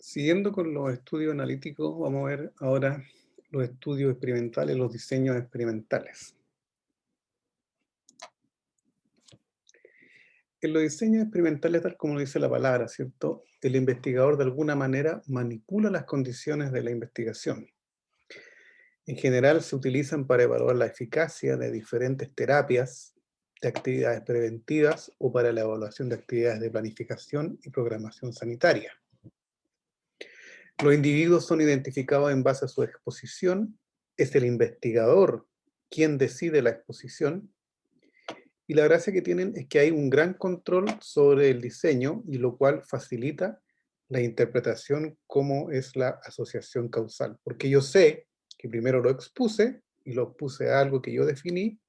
Siguiendo con los estudios analíticos, vamos a ver ahora los estudios experimentales, los diseños experimentales. En los diseños experimentales, tal como lo dice la palabra, ¿cierto? El investigador de alguna manera manipula las condiciones de la investigación. En general se utilizan para evaluar la eficacia de diferentes terapias, de actividades preventivas o para la evaluación de actividades de planificación y programación sanitaria. Los individuos son identificados en base a su exposición, es el investigador quien decide la exposición, y la gracia que tienen es que hay un gran control sobre el diseño, y lo cual facilita la interpretación como es la asociación causal, porque yo sé que primero lo expuse, y lo expuse a algo que yo definí,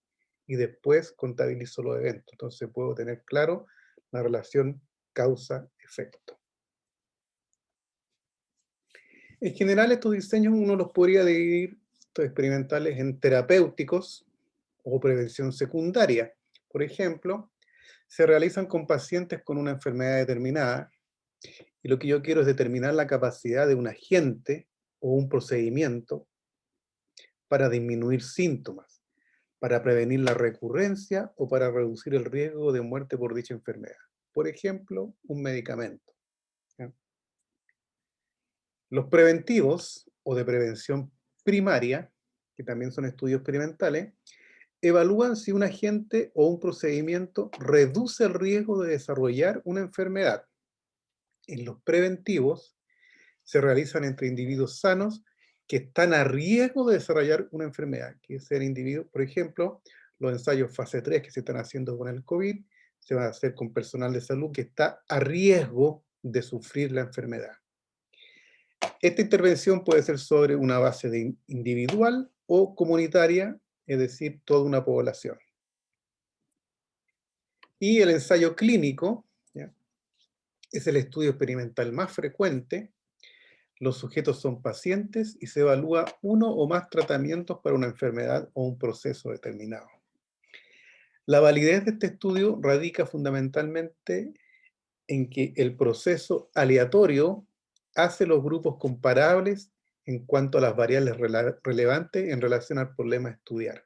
y después contabilizo los eventos. Entonces puedo tener claro la relación causa-efecto. En general, estos diseños uno los podría dividir, estos experimentales, en terapéuticos o prevención secundaria. Por ejemplo, se realizan con pacientes con una enfermedad determinada, y lo que yo quiero es determinar la capacidad de un agente o un procedimiento para disminuir síntomas, para prevenir la recurrencia o para reducir el riesgo de muerte por dicha enfermedad. Por ejemplo, un medicamento, ¿ya? Los preventivos o de prevención primaria, que también son estudios experimentales, evalúan si un agente o un procedimiento reduce el riesgo de desarrollar una enfermedad. En los preventivos se realizan entre individuos sanos que están a riesgo de desarrollar una enfermedad, que es el individuo, por ejemplo, los ensayos fase 3 que se están haciendo con el COVID, se van a hacer con personal de salud que está a riesgo de sufrir la enfermedad. Esta intervención puede ser sobre una base individual o comunitaria, es decir, toda una población. Y el ensayo clínico, ¿ya?, es el estudio experimental más frecuente. Los sujetos son pacientes y se evalúa uno o más tratamientos para una enfermedad o un proceso determinado. La validez de este estudio radica fundamentalmente en que el proceso aleatorio hace los grupos comparables en cuanto a las variables relevantes en relación al problema a estudiar.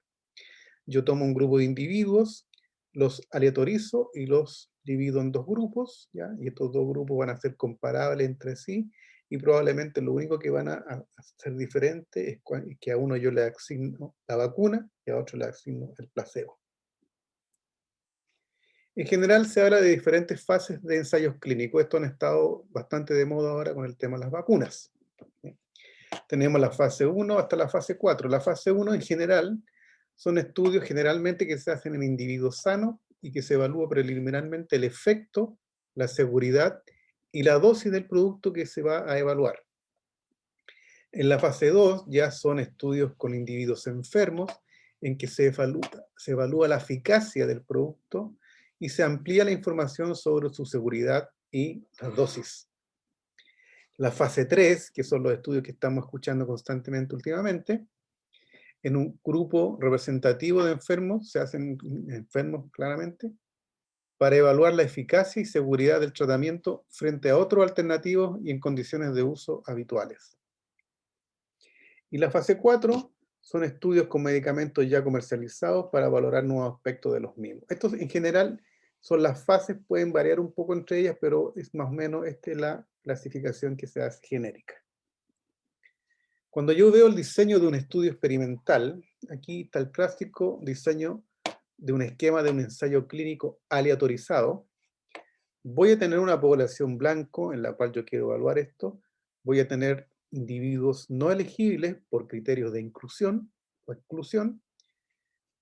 Yo tomo un grupo de individuos, los aleatorizo y los divido en dos grupos, ¿ya? Y estos dos grupos van a ser comparables entre sí, y probablemente lo único que van a ser diferente es que a uno yo le asigno la vacuna y a otro le asigno el placebo. En general se habla de diferentes fases de ensayos clínicos. Estos han estado bastante de moda ahora con el tema de las vacunas. Tenemos la fase 1 hasta la fase 4. La fase 1 en general son estudios generalmente que se hacen en individuos sanos y que se evalúa preliminarmente el efecto, la seguridad y la dosis del producto que se va a evaluar. En la fase 2 ya son estudios con individuos enfermos en que se evalúa la eficacia del producto y se amplía la información sobre su seguridad y las dosis. La fase 3, que son los estudios que estamos escuchando constantemente últimamente, en un grupo representativo de enfermos, se hacen enfermos claramente, para evaluar la eficacia y seguridad del tratamiento frente a otros alternativos y en condiciones de uso habituales. Y la fase 4 son estudios con medicamentos ya comercializados para valorar nuevos aspectos de los mismos. Estos en general son las fases, pueden variar un poco entre ellas, pero es más o menos esta es la clasificación que se hace genérica. Cuando yo veo el diseño de un estudio experimental, aquí está el clásico diseño de un esquema de un ensayo clínico aleatorizado. Voy a tener una población blanco en la cual yo quiero evaluar esto. Voy a tener individuos no elegibles por criterios de inclusión o exclusión,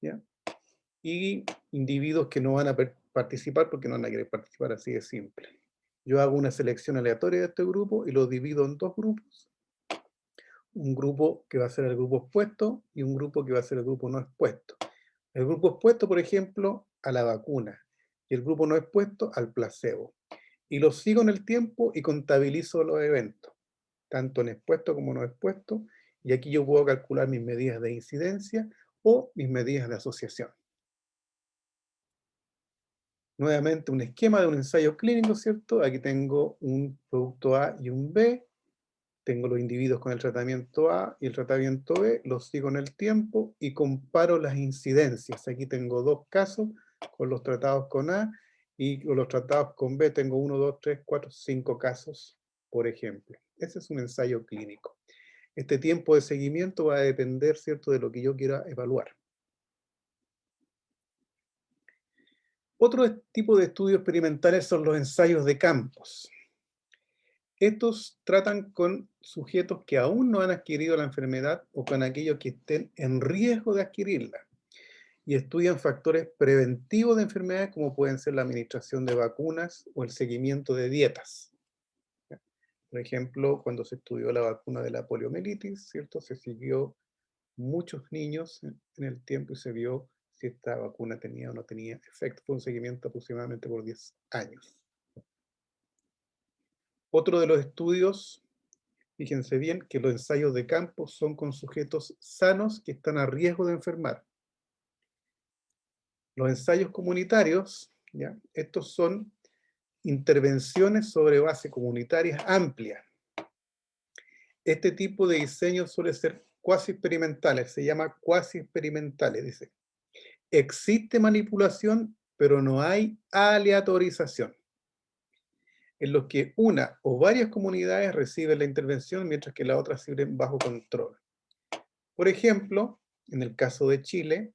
¿ya?, y individuos que no van a participar porque no van a querer participar, así de simple. Yo hago una selección aleatoria de este grupo y lo divido en dos grupos. Un grupo que va a ser el grupo expuesto y un grupo que va a ser el grupo no expuesto. El grupo expuesto, por ejemplo, a la vacuna, y el grupo no expuesto al placebo. Y los sigo en el tiempo y contabilizo los eventos, tanto en expuesto como no expuesto, y aquí yo puedo calcular mis medidas de incidencia o mis medidas de asociación. Nuevamente un esquema de un ensayo clínico, ¿cierto? Aquí tengo un producto A y un B, tengo los individuos con el tratamiento A y el tratamiento B, los sigo en el tiempo y comparo las incidencias. Aquí tengo 2 casos con los tratados con A y con los tratados con B tengo 1, 2, 3, 4, 5 casos, por ejemplo. Ese es un ensayo clínico. Este tiempo de seguimiento va a depender, ¿cierto?, de lo que yo quiera evaluar. Otro tipo de estudios experimentales son los ensayos de campos. Estos tratan con sujetos que aún no han adquirido la enfermedad o con aquellos que estén en riesgo de adquirirla y estudian factores preventivos de enfermedades como pueden ser la administración de vacunas o el seguimiento de dietas. Por ejemplo, cuando se estudió la vacuna de la poliomielitis, ¿cierto? Se siguió muchos niños en el tiempo y se vio si esta vacuna tenía o no tenía efecto. Fue un seguimiento aproximadamente por 10 años. Otro de los estudios, fíjense bien, que los ensayos de campo son con sujetos sanos que están a riesgo de enfermar. Los ensayos comunitarios, ¿ya? Estos son intervenciones sobre base comunitarias amplias. Este tipo de diseño suele ser cuasi experimentales, se llama cuasi experimentales, dice. Existe manipulación, pero no hay aleatorización, en los que una o varias comunidades reciben la intervención mientras que las otras sirven bajo control. Por ejemplo, en el caso de Chile,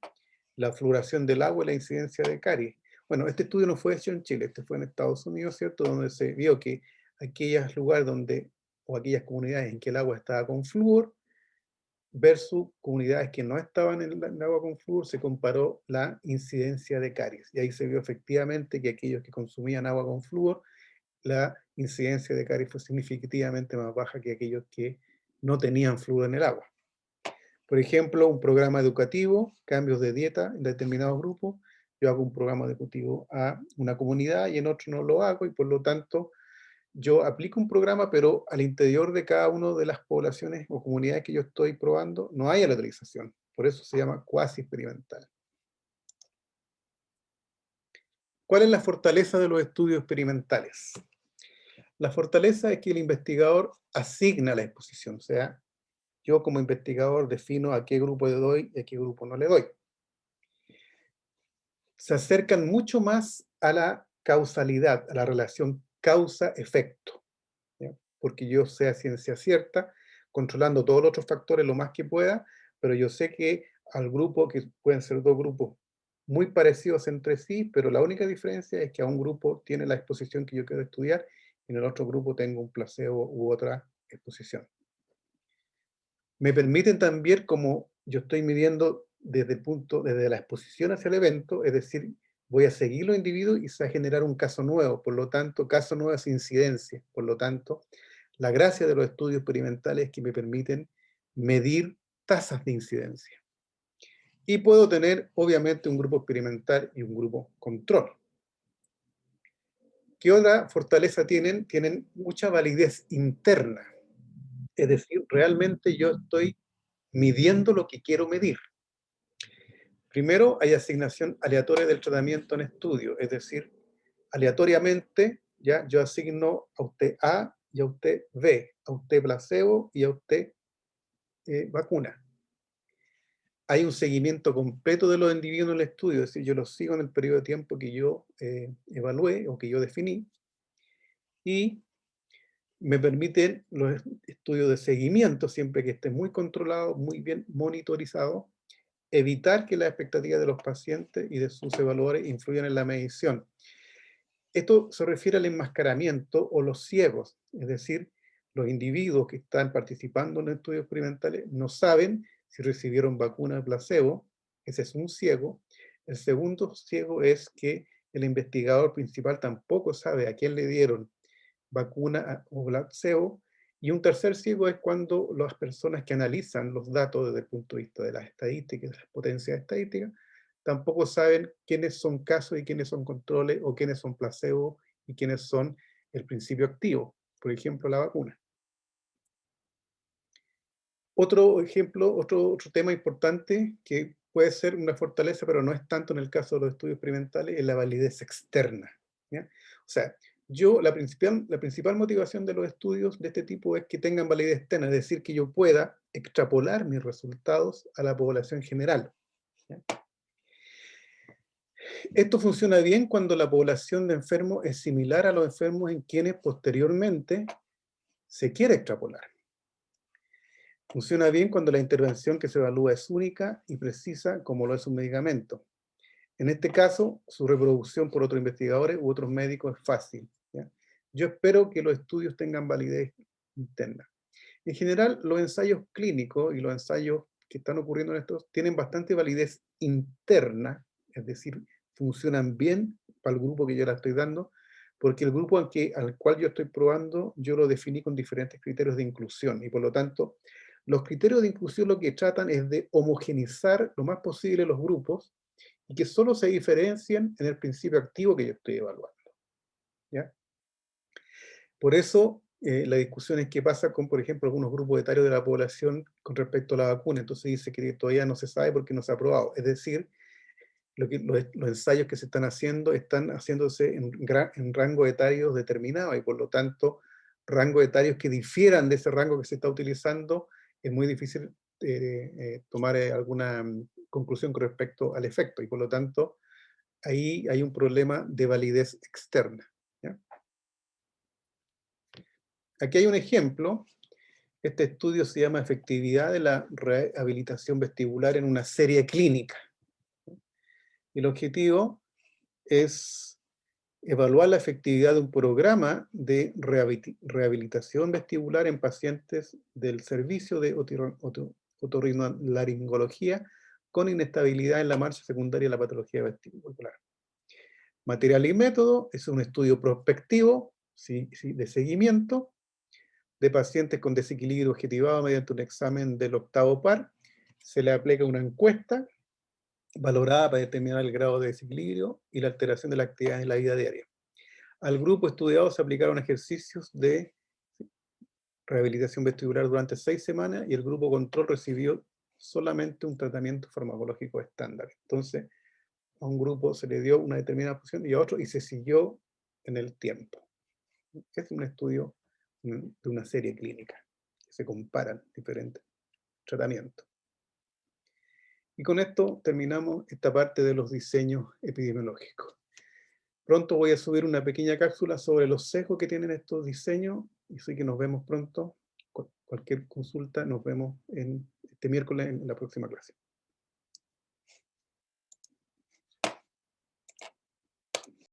la fluoración del agua y la incidencia de caries. Bueno, este estudio no fue hecho en Chile, este fue en Estados Unidos, ¿cierto? Donde se vio que aquellos lugares donde, o aquellas comunidades en que el agua estaba con flúor, versus comunidades que no estaban en el agua con flúor, se comparó la incidencia de caries. Y ahí se vio efectivamente que aquellos que consumían agua con flúor, la incidencia de caries fue significativamente más baja que aquellos que no tenían flúor en el agua. Por ejemplo, un programa educativo, cambios de dieta en determinados grupos, yo hago un programa educativo a una comunidad y en otro no lo hago y por lo tanto yo aplico un programa, pero al interior de cada una de las poblaciones o comunidades que yo estoy probando no hay aleatorización. Por eso se llama cuasi experimental. ¿Cuál es la fortaleza de los estudios experimentales? La fortaleza es que el investigador asigna la exposición, o sea, yo como investigador defino a qué grupo le doy y a qué grupo no le doy. Se acercan mucho más a la causalidad, a la relación causa-efecto, porque yo sé a ciencia cierta, controlando todos los otros factores lo más que pueda, pero yo sé que al grupo, que pueden ser 2 grupos muy parecidos entre sí, pero la única diferencia es que a un grupo tiene la exposición que yo quiero estudiar y en el otro grupo tengo un placebo u otra exposición. Me permiten también, como yo estoy midiendo desde la exposición hacia el evento, es decir, voy a seguir los individuos y se va a generar un caso nuevo, por lo tanto, caso nuevo es incidencia, por lo tanto, la gracia de los estudios experimentales es que me permiten medir tasas de incidencia. Y puedo tener, obviamente, un grupo experimental y un grupo control. ¿Qué otra fortaleza tienen? Tienen mucha validez interna. Es decir, realmente yo estoy midiendo lo que quiero medir. Primero, hay asignación aleatoria del tratamiento en estudio, es decir, aleatoriamente, ya yo asigno a usted A y a usted B, a usted placebo y a usted vacuna. Hay un seguimiento completo de los individuos en el estudio, es decir, yo los sigo en el periodo de tiempo que yo evalué o que yo definí, y me permiten los estudios de seguimiento, siempre que esté muy controlado, muy bien monitorizado, evitar que las expectativas de los pacientes y de sus evaluadores influyan en la medición. Esto se refiere al enmascaramiento o los ciegos, es decir, los individuos que están participando en estudios experimentales no saben si recibieron vacuna placebo, ese es un ciego. El segundo ciego es que el investigador principal tampoco sabe a quién le dieron vacuna o placebo, y un tercer ciego es cuando las personas que analizan los datos desde el punto de vista de las estadísticas, de las potencias estadísticas, tampoco saben quiénes son casos y quiénes son controles, o quiénes son placebo y quiénes son el principio activo, por ejemplo, la vacuna. Otro ejemplo, otro tema importante que puede ser una fortaleza, pero no es tanto en el caso de los estudios experimentales, es la validez externa, ¿ya? O sea, la principal motivación de los estudios de este tipo es que tengan validez externa, es decir, que yo pueda extrapolar mis resultados a la población general. ¿Ya? Esto funciona bien cuando la población de enfermos es similar a los enfermos en quienes posteriormente se quiere extrapolar. Funciona bien cuando la intervención que se evalúa es única y precisa, como lo es un medicamento. En este caso, su reproducción por otros investigadores u otros médicos es fácil. ¿Ya? Yo espero que los estudios tengan validez interna. En general, los ensayos clínicos y los ensayos que están ocurriendo en estos tienen bastante validez interna, es decir, funcionan bien para el grupo que yo la estoy dando, porque el grupo al cual yo estoy probando, yo lo definí con diferentes criterios de inclusión, y por lo tanto, los criterios de inclusión lo que tratan es de homogenizar lo más posible los grupos, y que solo se diferencien en el principio activo que yo estoy evaluando. ¿Ya? Por eso, la discusión es qué pasa con, por ejemplo, algunos grupos etarios de la población con respecto a la vacuna. Entonces dice que todavía no se sabe porque no se ha aprobado. Es decir, los ensayos que se están haciéndose en rango etarios determinados, y por lo tanto, rangos etarios que difieran de ese rango que se está utilizando, es muy difícil tomar alguna conclusión con respecto al efecto, y por lo tanto, ahí hay un problema de validez externa. ¿Ya? Aquí hay un ejemplo. Este estudio se llama Efectividad de la rehabilitación vestibular en una serie clínica. Y el objetivo es evaluar la efectividad de un programa de rehabilitación vestibular en pacientes del servicio de otorrinolaringología con inestabilidad en la marcha secundaria de la patología vestibular. Material y método es un estudio prospectivo de seguimiento de pacientes con desequilibrio objetivado mediante un examen del octavo par. Se le aplica una encuesta valorada para determinar el grado de desequilibrio y la alteración de la actividad en la vida diaria. Al grupo estudiado se aplicaron ejercicios de rehabilitación vestibular durante 6 semanas, y el grupo control recibió solamente un tratamiento farmacológico estándar. Entonces, a un grupo se le dio una determinada posición y a otro, y se siguió en el tiempo. Es un estudio de una serie clínica. Se comparan diferentes tratamientos. Y con esto terminamos esta parte de los diseños epidemiológicos. Pronto voy a subir una pequeña cápsula sobre los sesgos que tienen estos diseños, y así que nos vemos pronto. Cualquier consulta, nos vemos este miércoles en la próxima clase.